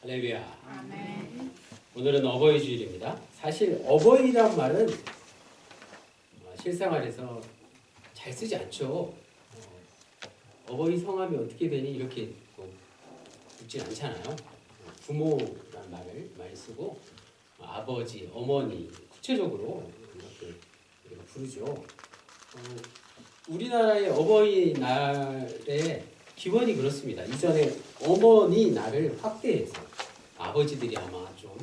할렐루야. 아멘. 오늘은 어버이 주일입니다. 사실 어버이란 말은 실생활에서 잘 쓰지 않죠. 어버이 성함이 어떻게 되니 이렇게 묻진 않잖아요. 부모란 말을 많이 쓰고 아버지, 어머니 구체적으로 이렇게 우리가 부르죠. 우리나라의 어버이날의 기원이 그렇습니다. 이전에 어머니날을 확대해서 아버지들이 아마 좀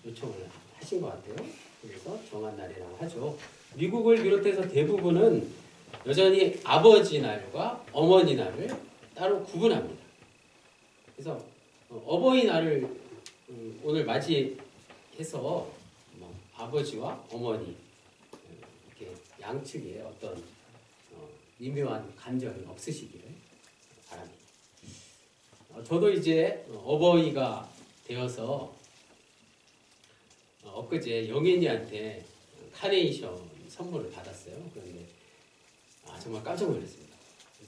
요청을 하신 것 같아요. 그래서 정한 날이라고 하죠. 미국을 비롯해서 대부분은 여전히 아버지 날과 어머니 날을 따로 구분합니다. 그래서 어버이날을 오늘 맞이해서 아버지와 어머니 이렇게 양측에 어떤 미묘한 감정이 없으시기를 바랍니다. 저도 이제 어버이가 되어서 엊그제 영인이한테 카네이션 선물을 받았어요. 그런데 정말 깜짝 놀랐습니다.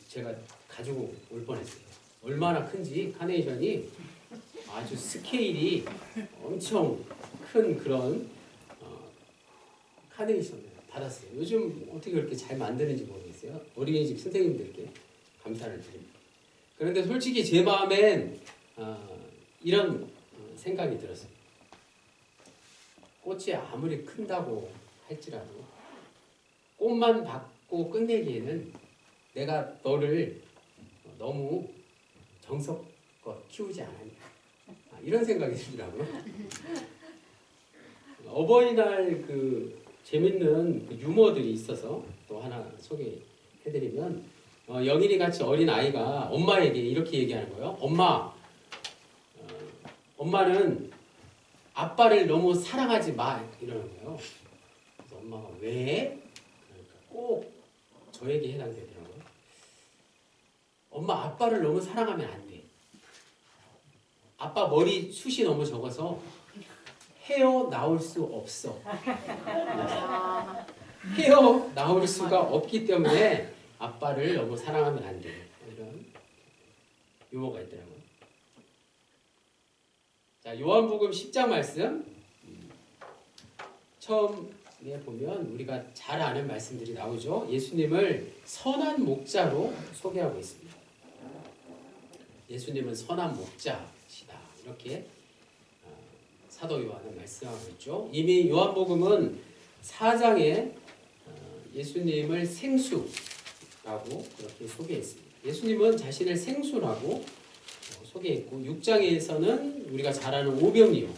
제가 가지고 올 뻔했어요. 얼마나 큰지 카네이션이 아주 스케일이 엄청 큰 그런 카네이션을 받았어요. 요즘 어떻게 그렇게 잘 만드는지 모르겠어요. 어린이집 선생님들께 감사를 드립니다. 그런데 솔직히 제 마음엔 이런 생각이 들었어요. 꽃이 아무리 큰다고 할지라도 꽃만 받고 끝내기에는 내가 너를 너무 정성껏 키우지 않았냐 이런 생각이 들더라고요. 어버이날 재밌는 유머들이 있어서 또 하나 소개해드리면 영일이 같이 어린 아이가 엄마에게 이렇게 얘기하는 거예요. 엄마는 아빠를 너무 사랑하지 마 이러는 거예요. 그래서 엄마가 왜? 그러니까 꼭 저에게 해당되더라고요. 엄마 아빠를 너무 사랑하면 안 돼. 아빠 머리 숱이 너무 적어서 헤어 나올 수 없어. 헤어 나올 수가 없기 때문에 아빠를 너무 사랑하면 안 돼. 이런 유머가 있더라고요. 자, 요한복음 10장 말씀 처음에 보면 우리가 잘 아는 말씀들이 나오죠. 예수님을 선한 목자로 소개하고 있습니다. 예수님은 선한 목자시다. 이렇게 사도 요한은 말씀하고 있죠. 이미 요한복음은 4장에 예수님을 생수라고 그렇게 소개했습니다. 예수님은 자신을 생수라고 소개했고 6장에서는 우리가 잘 아는 오병이요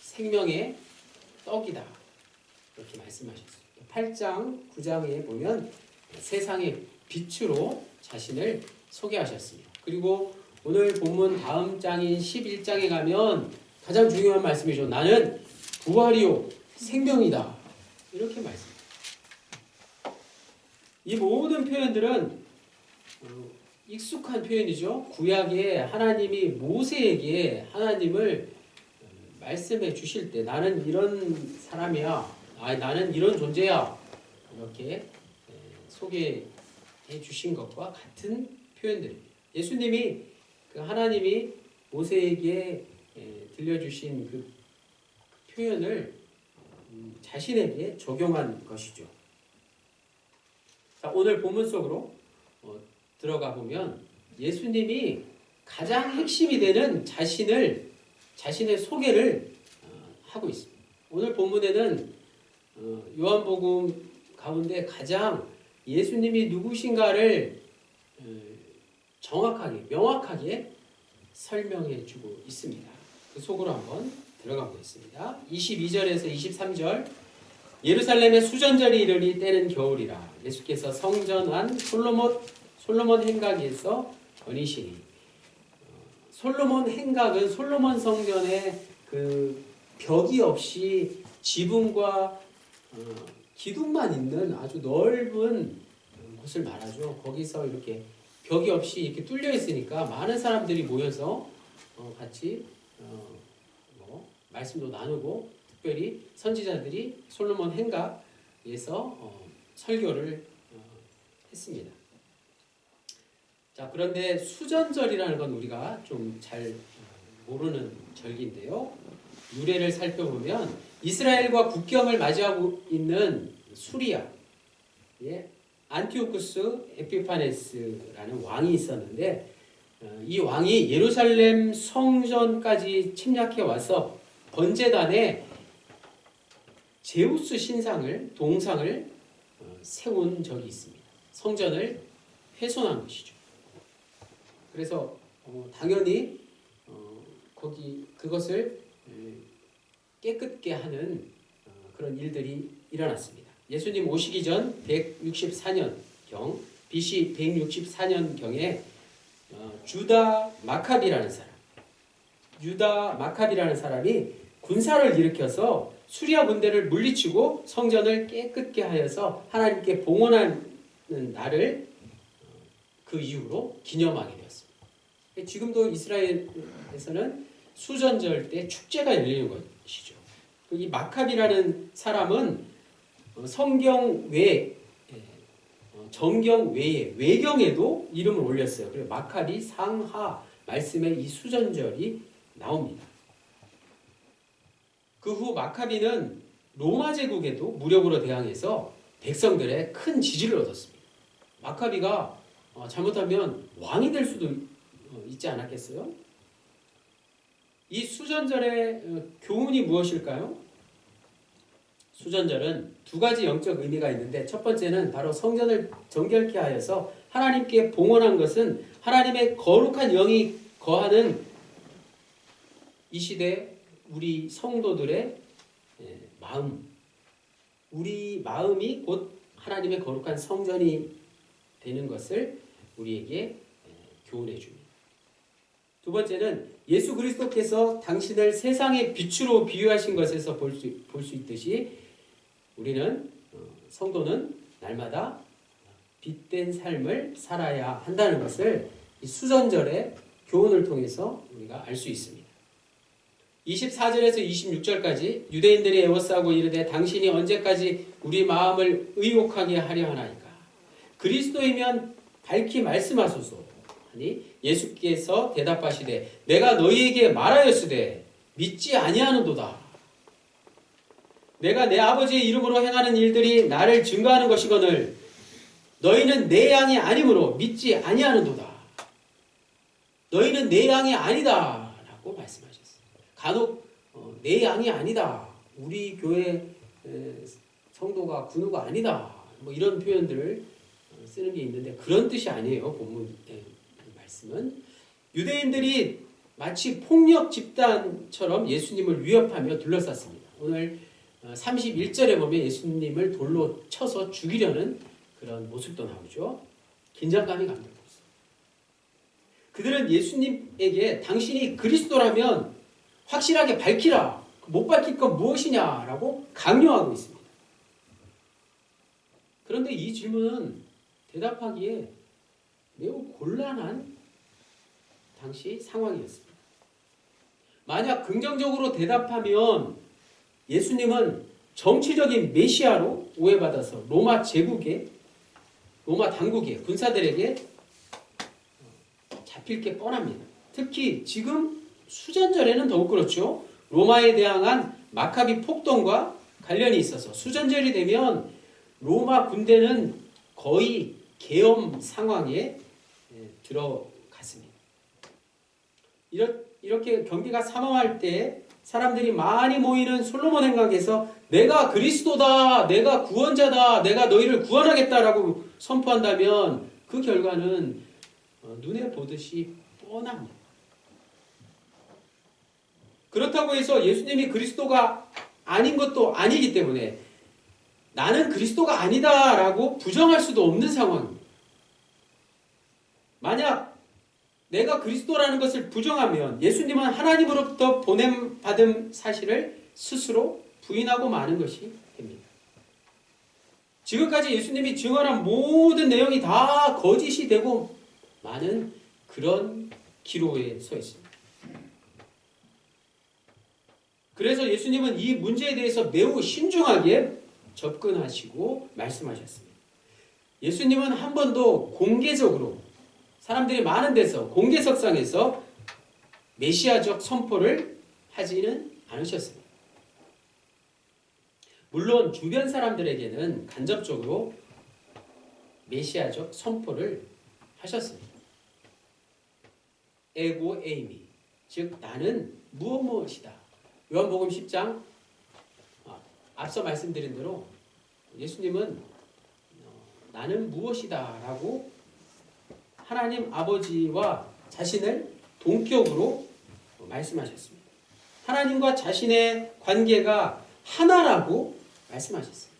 생명의 떡이다 이렇게 말씀하셨습니다. 8장, 9장에 보면 세상의 빛으로 자신을 소개하셨습니다. 그리고 오늘 본문 다음 장인 11장에 가면 가장 중요한 말씀이죠. 나는 부활이요 생명이다 이렇게 말씀합니다. 이 모든 표현들은 익숙한 표현이죠. 구약에 하나님이 모세에게 하나님을 말씀해 주실 때 나는 이런 사람이야. 나는 이런 존재야. 이렇게 소개해 주신 것과 같은 표현들입니다. 예수님이 하나님이 모세에게 들려주신 그 표현을 자신에게 적용한 것이죠. 자, 오늘 본문 속으로 들어가 보면 예수님이 가장 핵심이 되는 자신의 소개를 하고 있습니다. 오늘 본문에는 요한복음 가운데 가장 예수님이 누구신가를 정확하게 명확하게 설명해 주고 있습니다. 그 속으로 한번 들어가 보겠습니다. 22절에서 23절 예루살렘의 수전절이 이르니 때는 겨울이라 예수께서 성전 안 솔로몬 행각에서 거니시니 솔로몬 행각은 솔로몬 성전의 그 벽이 없이 지붕과 기둥만 있는 아주 넓은 곳을 말하죠. 거기서 이렇게 벽이 없이 이렇게 뚫려 있으니까 많은 사람들이 모여서 같이 말씀도 나누고 특별히 선지자들이 솔로몬 행각에서 설교를 했습니다. 자, 그런데 수전절이라는 건 우리가 좀 잘 모르는 절기인데요. 유래를 살펴보면 이스라엘과 국경을 맞이하고 있는 수리아, 안티오쿠스 에피파네스라는 왕이 있었는데 이 왕이 예루살렘 성전까지 침략해 와서 번제단에 제우스 신상을 동상을 세운 적이 있습니다. 성전을 훼손한 것이죠. 그래서 당연히 거기 그것을 깨끗게 하는 그런 일들이 일어났습니다. 예수님 오시기 전 164년경 BC 164년경에 유다 마카비라는 사람이 군사를 일으켜서 수리아 군대를 물리치고 성전을 깨끗게 하여서 하나님께 봉헌하는 날을 그 이후로 기념하게 되었습니다. 지금도 이스라엘에서는 수전절 때 축제가 열리는 것이죠. 이 마카비라는 사람은 성경 외에 정경 외에 외경에도 이름을 올렸어요. 그래서 마카비 상하 말씀에 이 수전절이 나옵니다. 그 후 마카비는 로마 제국에도 무력으로 대항해서 백성들의 큰 지지를 얻었습니다. 마카비가 잘못하면 왕이 될 수도 있지 않았겠어요? 이 수전절의 교훈이 무엇일까요? 수전절은 두 가지 영적 의미가 있는데 첫 번째는 바로 성전을 정결케 하여서 하나님께 봉헌한 것은 하나님의 거룩한 영이 거하는 이 시대 우리 성도들의 마음, 우리 마음이 곧 하나님의 거룩한 성전이 되는 것을 우리에게 교훈해 줍니다. 두 번째는 예수 그리스도께서 당신을 세상의 빛으로 비유하신 것에서 볼 수 있듯이 우리는 성도는 날마다 빛된 삶을 살아야 한다는 것을 이 수전절의 교훈을 통해서 우리가 알 수 있습니다. 24절에서 26절까지 유대인들이 애워싸고 이르되 당신이 언제까지 우리 마음을 의혹하게 하려 하나이까 그리스도이면 밝히 말씀하소서 하니 예수께서 대답하시되 내가 너희에게 말하였으되 믿지 아니하는도다. 내가 내 아버지의 이름으로 행하는 일들이 나를 증거하는 것이거늘 너희는 내 양이 아니므로 믿지 아니하는도다. 너희는 내 양이 아니다 라고 말씀하셨어요. 간혹 내 양이 아니다. 우리 교회 성도가 군우가 아니다. 뭐 이런 표현들을 쓰는 게 있는데 그런 뜻이 아니에요. 본문의 말씀은. 유대인들이 마치 폭력 집단처럼 예수님을 위협하며 둘러쌌습니다. 오늘 31절에 보면 예수님을 돌로 쳐서 죽이려는 그런 모습도 나오죠. 긴장감이 감돌고 있어요. 그들은 예수님에게 당신이 그리스도라면 확실하게 밝히라. 못 밝힐 건 무엇이냐라고 강요하고 있습니다. 그런데 이 질문은 대답하기에 매우 곤란한 당시 상황이었습니다. 만약 긍정적으로 대답하면 예수님은 정치적인 메시아로 오해받아서 로마 당국의 군사들에게 잡힐 게 뻔합니다. 특히 지금 수전절에는 더욱 그렇죠. 로마에 대항한 마카비 폭동과 관련이 있어서 수전절이 되면 로마 군대는 거의 계엄 상황에 들어갔습니다. 이렇게 경기가 삼엄할 때 사람들이 많이 모이는 솔로몬 행각에서 내가 그리스도다, 내가 구원자다, 내가 너희를 구원하겠다라고 선포한다면 그 결과는 눈에 보듯이 뻔합니다. 그렇다고 해서 예수님이 그리스도가 아닌 것도 아니기 때문에 나는 그리스도가 아니다라고 부정할 수도 없는 상황입니다. 만약 내가 그리스도라는 것을 부정하면 예수님은 하나님으로부터 보냄받은 사실을 스스로 부인하고 마는 것이 됩니다. 지금까지 예수님이 증언한 모든 내용이 다 거짓이 되고 많은 그런 기로에 서 있습니다. 그래서 예수님은 이 문제에 대해서 매우 신중하게 접근하시고 말씀하셨습니다. 예수님은 한 번도 공개적으로 사람들이 많은 데서 공개석상에서 메시아적 선포를 하지는 않으셨습니다. 물론 주변 사람들에게는 간접적으로 메시아적 선포를 하셨습니다. 에고 에이미, 즉 나는 무엇이다. 요한복음 10장 앞서 말씀드린 대로 예수님은 나는 무엇이다 라고 하나님 아버지와 자신을 동격으로 말씀하셨습니다. 하나님과 자신의 관계가 하나라고 말씀하셨습니다.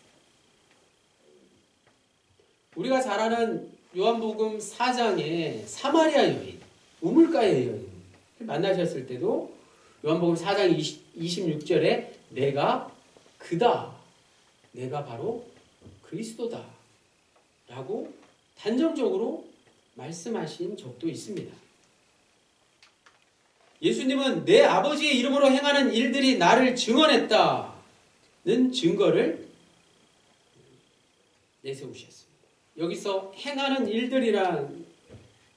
우리가 잘 아는 요한복음 4장의 사마리아 여인, 우물가의 여인을 만나셨을 때도 요한복음 4장 26절에 내가 그다, 내가 바로 그리스도다 라고 단정적으로 말씀하신 적도 있습니다. 예수님은 내 아버지의 이름으로 행하는 일들이 나를 증언했다는 증거를 내세우셨습니다. 여기서 행하는 일들이라는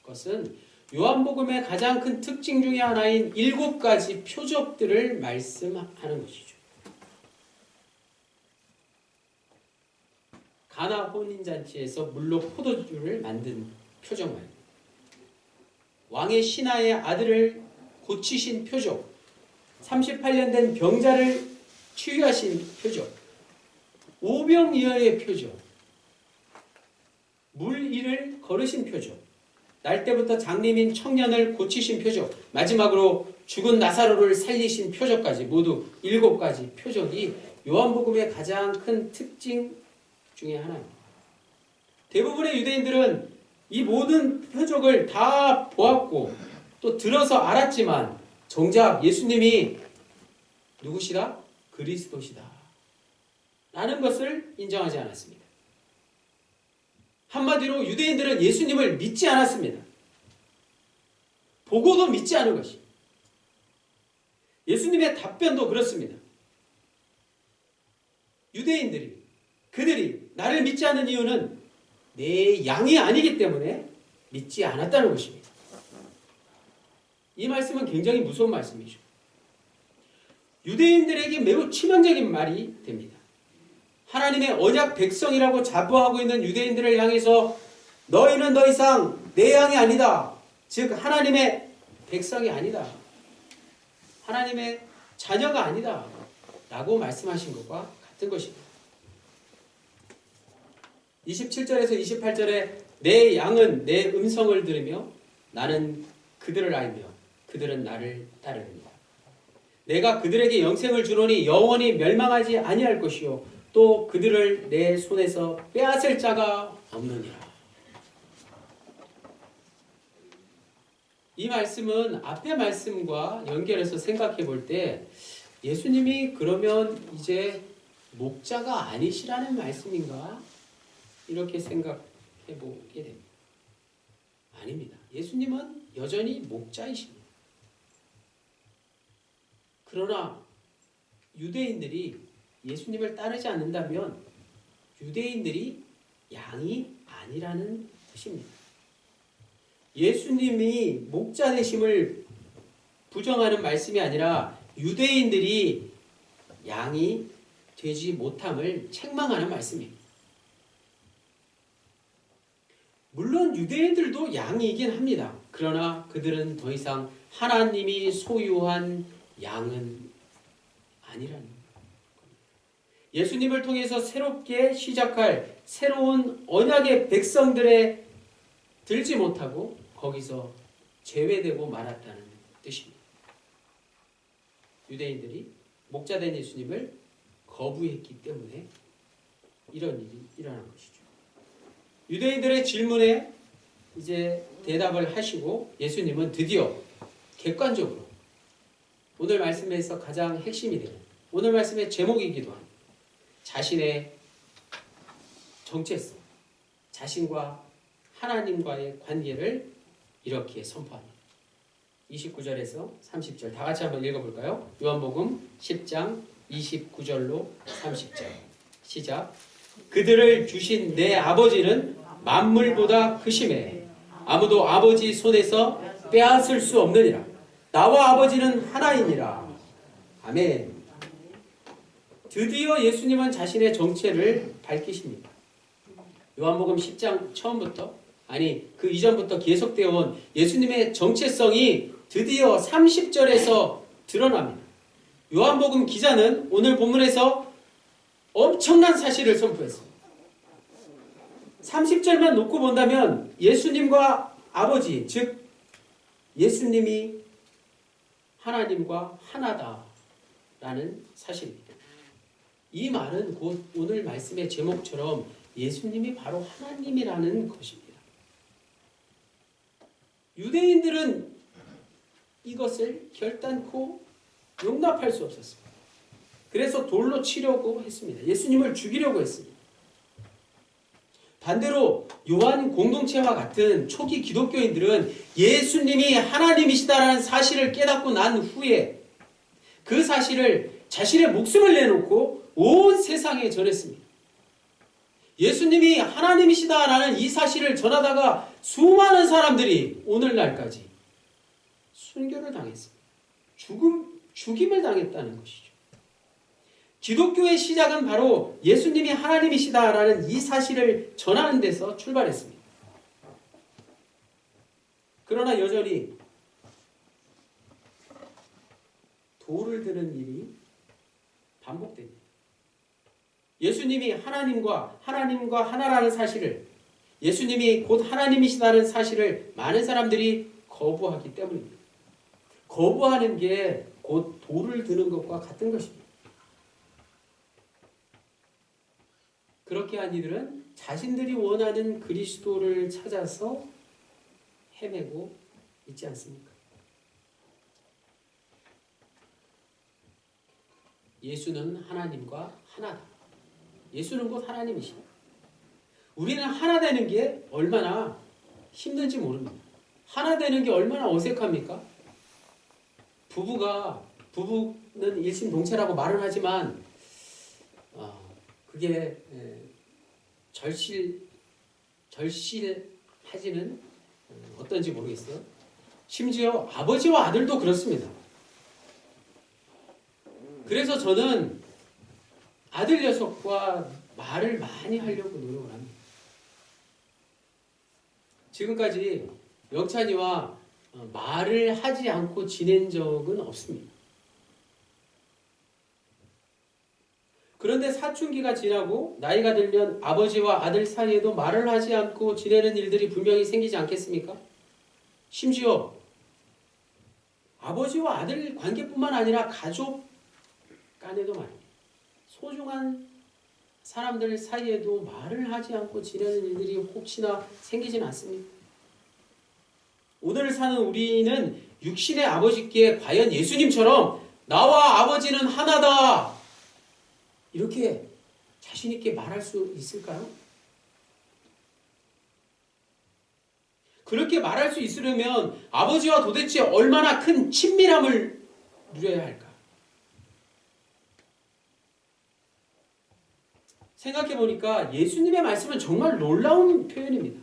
것은 요한복음의 가장 큰 특징 중에 하나인 7가지 표적들을 말씀하는 것이죠. 가나 혼인잔치에서 물로 포도주를 만든 표적 말입니다. 왕의 신하의 아들을 고치신 표적, 38년 된 병자를 치유하신 표적, 오병이어의 표적, 물 위를 걸으신 표적, 날 때부터 장님인 청년을 고치신 표적, 마지막으로 죽은 나사로를 살리신 표적까지 모두 7가지 표적이 요한복음의 가장 큰 특징 중에 하나입니다. 대부분의 유대인들은 이 모든 표적을 다 보았고 또 들어서 알았지만 정작 예수님이 누구시다? 그리스도시다 라는 것을 인정하지 않았습니다. 한마디로 유대인들은 예수님을 믿지 않았습니다. 보고도 믿지 않은 것이. 예수님의 답변도 그렇습니다. 유대인들이 그들이 나를 믿지 않는 이유는 내 양이 아니기 때문에 믿지 않았다는 것입니다. 이 말씀은 굉장히 무서운 말씀이죠. 유대인들에게 매우 치명적인 말이 됩니다. 하나님의 언약 백성이라고 자부하고 있는 유대인들을 향해서 너희는 더 이상 내 양이 아니다. 즉 하나님의 백성이 아니다. 하나님의 자녀가 아니다. 라고 말씀하신 것과 같은 것입니다. 27절에서 28절에 내 양은 내 음성을 들으며 나는 그들을 알며 그들은 나를 따르리라. 내가 그들에게 영생을 주노니 영원히 멸망하지 아니할 것이요 또 그들을 내 손에서 빼앗을 자가 없느니라. 이 말씀은 앞의 말씀과 연결해서 생각해 볼 때 예수님이 그러면 이제 목자가 아니시라는 말씀인가? 이렇게 생각해 보게 됩니다. 아닙니다. 예수님은 여전히 목자이십니다. 그러나 유대인들이 예수님을 따르지 않는다면 유대인들이 양이 아니라는 뜻입니다. 예수님이 목자 되심을 부정하는 말씀이 아니라 유대인들이 양이 되지 못함을 책망하는 말씀입니다. 물론 유대인들도 양이긴 합니다. 그러나 그들은 더 이상 하나님이 소유한 양은 아니라는 겁니다. 예수님을 통해서 새롭게 시작할 새로운 언약의 백성들에 들지 못하고 거기서 제외되고 말았다는 뜻입니다. 유대인들이 목자된 예수님을 거부했기 때문에 이런 일이 일어난 것이죠. 유대인들의 질문에 이제 대답을 하시고 예수님은 드디어 객관적으로 오늘 말씀에서 가장 핵심이 되는 오늘 말씀의 제목이기도 한 자신의 정체성, 자신과 하나님과의 관계를 이렇게 선포합니다. 29절에서 30절 다 같이 한번 읽어볼까요? 요한복음 10장 29절로 30절 시작. 그들을 주신 내 아버지는 만물보다 크심에 아무도 아버지 손에서 빼앗을 수 없느니라. 나와 아버지는 하나이니라. 아멘. 드디어 예수님은 자신의 정체를 밝히십니다. 요한복음 10장 처음부터, 아니 그 이전부터 계속되어 온 예수님의 정체성이 드디어 30절에서 드러납니다. 요한복음 기자는 오늘 본문에서 엄청난 사실을 선포했습니다. 30절만 놓고 본다면 예수님과 아버지, 즉 예수님이 하나님과 하나다라는 사실입니다. 이 말은 곧 오늘 말씀의 제목처럼 예수님이 바로 하나님이라는 것입니다. 유대인들은 이것을 결단코 용납할 수 없었습니다. 그래서 돌로 치려고 했습니다. 예수님을 죽이려고 했습니다. 반대로 요한 공동체와 같은 초기 기독교인들은 예수님이 하나님이시다라는 사실을 깨닫고 난 후에 그 사실을 자신의 목숨을 내놓고 온 세상에 전했습니다. 예수님이 하나님이시다라는 이 사실을 전하다가 수많은 사람들이 오늘날까지 순교를 당했습니다. 죽임을 당했다는 것이죠. 기독교의 시작은 바로 예수님이 하나님이시다라는 이 사실을 전하는 데서 출발했습니다. 그러나 여전히 돌을 드는 일이 반복됩니다. 예수님이 하나님과 하나라는 사실을, 예수님이 곧 하나님이시다는 사실을 많은 사람들이 거부하기 때문입니다. 거부하는 게 곧 돌을 드는 것과 같은 것입니다. 그렇게 한 이들은 자신들이 원하는 그리스도를 찾아서 헤매고 있지 않습니까? 예수는 하나님과 하나다. 예수는 곧 하나님이시다. 우리는 하나 되는 게 얼마나 힘든지 모릅니다. 하나 되는 게 얼마나 어색합니까? 부부는 일심동체라고 말은 하지만 그게 절실하지는 어떤지 모르겠어요. 심지어 아버지와 아들도 그렇습니다. 그래서 저는 아들 녀석과 말을 많이 하려고 노력을 합니다. 지금까지 영찬이와 말을 하지 않고 지낸 적은 없습니다. 그런데 사춘기가 지나고 나이가 들면 아버지와 아들 사이에도 말을 하지 않고 지내는 일들이 분명히 생기지 않겠습니까? 심지어 아버지와 아들 관계뿐만 아니라 가족 간에도 말입니다. 소중한 사람들 사이에도 말을 하지 않고 지내는 일들이 혹시나 생기진 않습니까? 오늘 사는 우리는 육신의 아버지께 과연 예수님처럼 나와 아버지는 하나다 이렇게 자신 있게 말할 수 있을까요? 그렇게 말할 수 있으려면 아버지와 도대체 얼마나 큰 친밀함을 누려야 할까? 생각해보니까 예수님의 말씀은 정말 놀라운 표현입니다.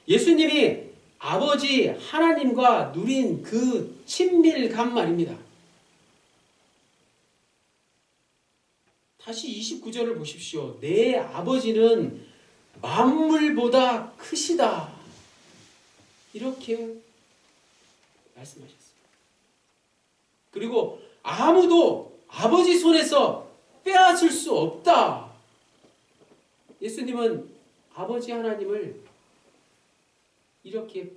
예수님이 아버지 하나님과 누린 그 친밀감 말입니다. 다시 29절을 보십시오. 내 아버지는 만물보다 크시다. 이렇게 말씀하셨습니다. 그리고 아무도 아버지 손에서 빼앗을 수 없다. 예수님은 아버지 하나님을 이렇게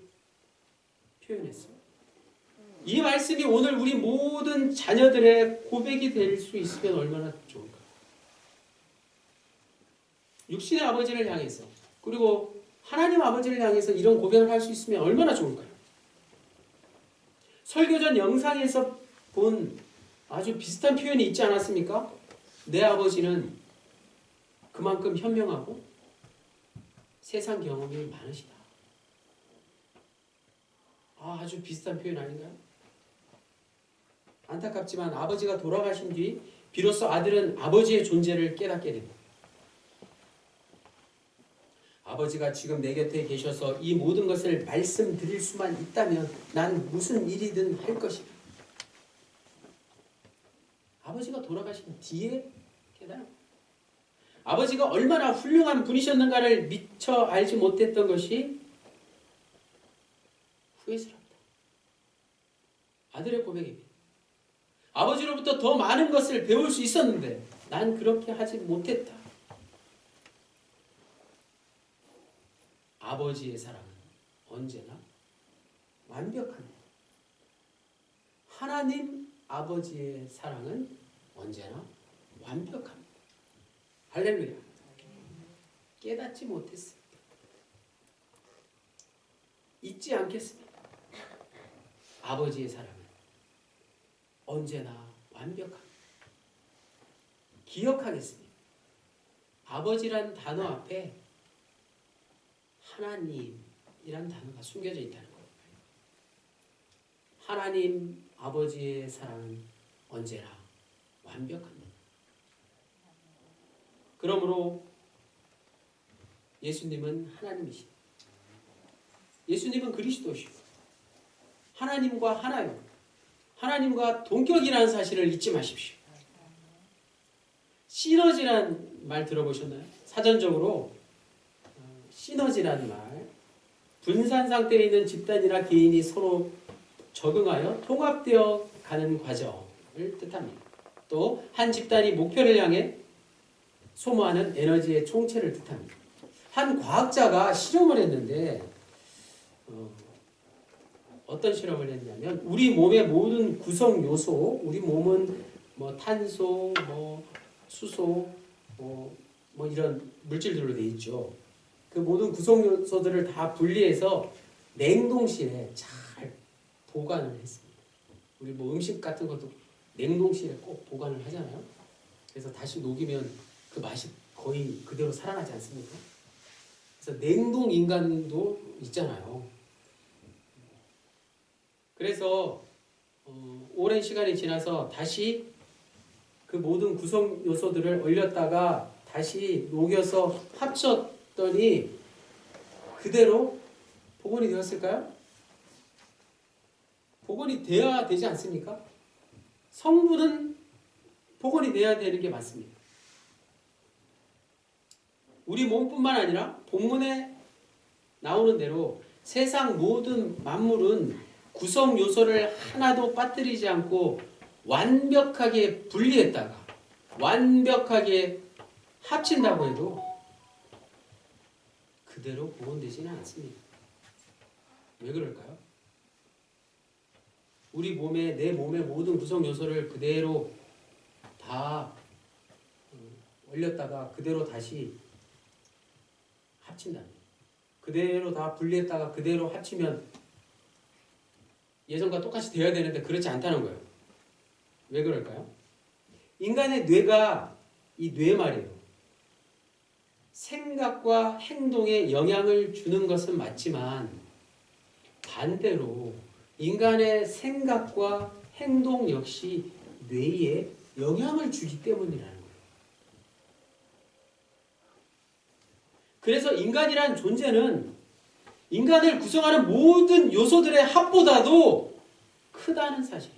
표현했습니다. 이 말씀이 오늘 우리 모든 자녀들의 고백이 될 수 있으면 얼마나 좋을까. 육신의 아버지를 향해서 그리고 하나님 아버지를 향해서 이런 고백을 할 수 있으면 얼마나 좋을까요? 설교전 영상에서 본 아주 비슷한 표현이 있지 않았습니까? 내 아버지는 그만큼 현명하고 세상 경험이 많으시다. 아주 비슷한 표현 아닌가요? 안타깝지만 아버지가 돌아가신 뒤 비로소 아들은 아버지의 존재를 깨닫게 됩니다. 아버지가 지금 내 곁에 계셔서 이 모든 것을 말씀드릴 수만 있다면 난 무슨 일이든 할 것이다. 아버지가 돌아가신 뒤에 깨달은 거예요. 아버지가 얼마나 훌륭한 분이셨는가를 미처 알지 못했던 것이 후회스럽다. 아들의 고백입니다. 아버지로부터 더 많은 것을 배울 수 있었는데 난 그렇게 하지 못했다. 아버지의 사랑은 언제나 완벽합니다. 하나님 아버지의 사랑은 언제나 완벽합니다. 할렐루야. 깨닫지 못했습니다. 잊지 않겠습니다. 아버지의 사랑은 언제나 완벽합니다. 기억하겠습니다. 아버지란 단어 앞에 하나님이란 단어가 숨겨져 있다는 거예요. 하나님 아버지의 사랑은 언제나 완벽합니다. 그러므로 예수님은 하나님이시다. 예수님은 그리스도시고 하나님과 하나요. 하나님과 동격이라는 사실을 잊지 마십시오. 시너지란 말 들어보셨나요? 사전적으로 시너지라는 말, 분산 상태에 있는 집단이나 개인이 서로 적응하여 통합되어 가는 과정을 뜻합니다. 또 한 집단이 목표를 향해 소모하는 에너지의 총체를 뜻합니다. 한 과학자가 실험을 했는데 어떤 실험을 했냐면 우리 몸의 모든 구성 요소, 우리 몸은 뭐 탄소, 뭐 수소, 뭐 이런 물질들로 되어 있죠. 그 모든 구성 요소들을 다 분리해서 냉동실에 잘 보관을 했습니다. 우리 뭐 음식 같은 것도 냉동실에 꼭 보관을 하잖아요. 그래서 다시 녹이면 그 맛이 거의 그대로 살아나지 않습니까? 그래서 냉동 인간도 있잖아요. 그래서 오랜 시간이 지나서 다시 그 모든 구성 요소들을 얼렸다가 다시 녹여서 합쳤더니 그대로 복원이 되었을까요? 복원이 돼야 되지 않습니까? 성분은 복원이 돼야 되는 게 맞습니다. 우리 몸뿐만 아니라 본문에 나오는 대로 세상 모든 만물은 구성 요소를 하나도 빠뜨리지 않고 완벽하게 분리했다가 완벽하게 합친다고 해도 그대로 복원되지는 않습니다. 왜 그럴까요? 우리 몸에, 내 몸의 모든 구성 요소를 그대로 다 얼렸다가 그대로 다시 합친다는 거예요. 그대로 다 분리했다가 그대로 합치면 예전과 똑같이 돼야 되는데 그렇지 않다는 거예요. 왜 그럴까요? 인간의 뇌가 이 뇌 말이에요. 생각과 행동에 영향을 주는 것은 맞지만 반대로 인간의 생각과 행동 역시 뇌에 영향을 주기 때문이라는 거예요. 그래서 인간이란 존재는 인간을 구성하는 모든 요소들의 합보다도 크다는 사실.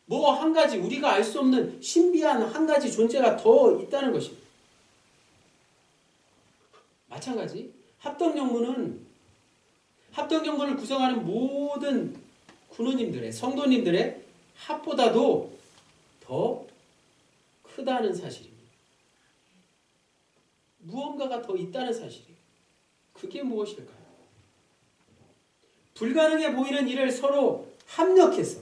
뭐 한 가지 우리가 알 수 없는 신비한 한 가지 존재가 더 있다는 것입니다. 마찬가지 합덕연문을 구성하는 모든 군우님들의 성도님들의 합보다도 더 크다는 사실입니다. 무언가가 더 있다는 사실이에요. 그게 무엇일까요? 불가능해 보이는 일을 서로 합력해서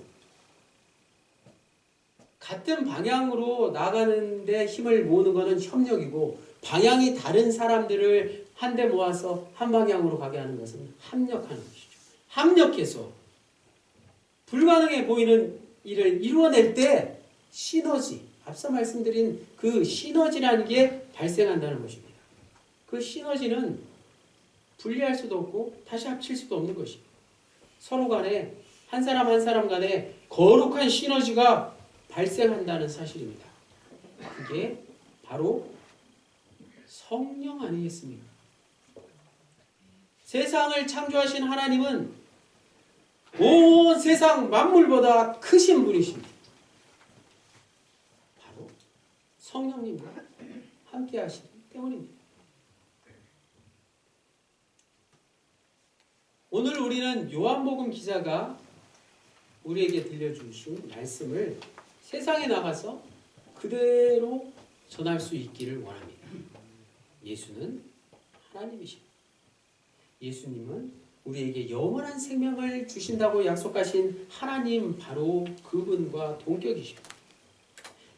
같은 방향으로 나가는데 힘을 모으는 것은 협력이고 방향이 다른 사람들을 한데 모아서 한 방향으로 가게 하는 것은 합력하는 것이죠. 합력해서 불가능해 보이는 일을 이루어낼 때 시너지, 앞서 말씀드린 그 시너지라는 게 발생한다는 것입니다. 그 시너지는 분리할 수도 없고 다시 합칠 수도 없는 것입니다. 서로 간에 한 사람 한 사람 간에 거룩한 시너지가 발생한다는 사실입니다. 그게 바로 성령 아니겠습니까? 세상을 창조하신 하나님은 온 세상 만물보다 크신 분이십니다. 성령님과 함께 하시기 때문입니다. 오늘 우리는 요한복음 기자가 우리에게 들려주신 말씀을 세상에 나가서 그대로 전할 수 있기를 원합니다. 예수는 하나님이십니다. 예수님은 우리에게 영원한 생명을 주신다고 약속하신 하나님, 바로 그분과 동격이십니다.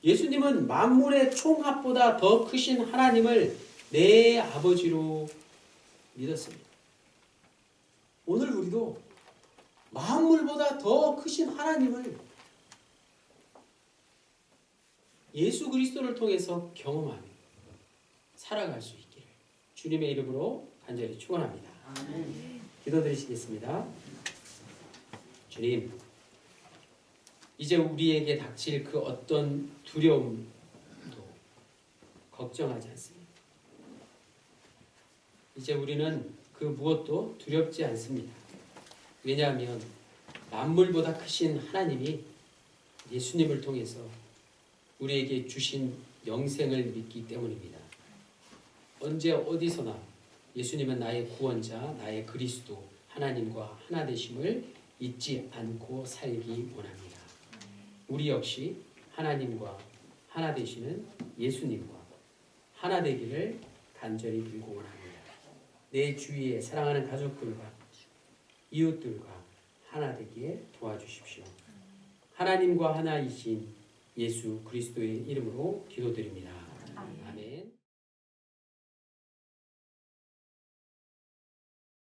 예수님은 만물의 총합보다 더 크신 하나님을 내 아버지로 믿었습니다. 오늘 우리도 만물보다 더 크신 하나님을 예수 그리스도를 통해서 경험하며 살아갈 수 있기를 주님의 이름으로 간절히 축원합니다. 기도드리시겠습니다. 주님, 이제 우리에게 닥칠 그 어떤 두려움도 걱정하지 않습니다. 이제 우리는 그 무엇도 두렵지 않습니다. 왜냐하면 만물보다 크신 하나님이 예수님을 통해서 우리에게 주신 영생을 믿기 때문입니다. 언제 어디서나 예수님은 나의 구원자, 나의 그리스도, 하나님과 하나 되심을 잊지 않고 살기 원합니다. 우리 역시 하나님과 하나 되시는 예수님과 하나 되기를 간절히 빌고 원합니다. 내 주위에 사랑하는 가족들과 이웃들과 하나 되기에 도와주십시오. 하나님과 하나이신 예수 그리스도의 이름으로 기도드립니다. 아멘.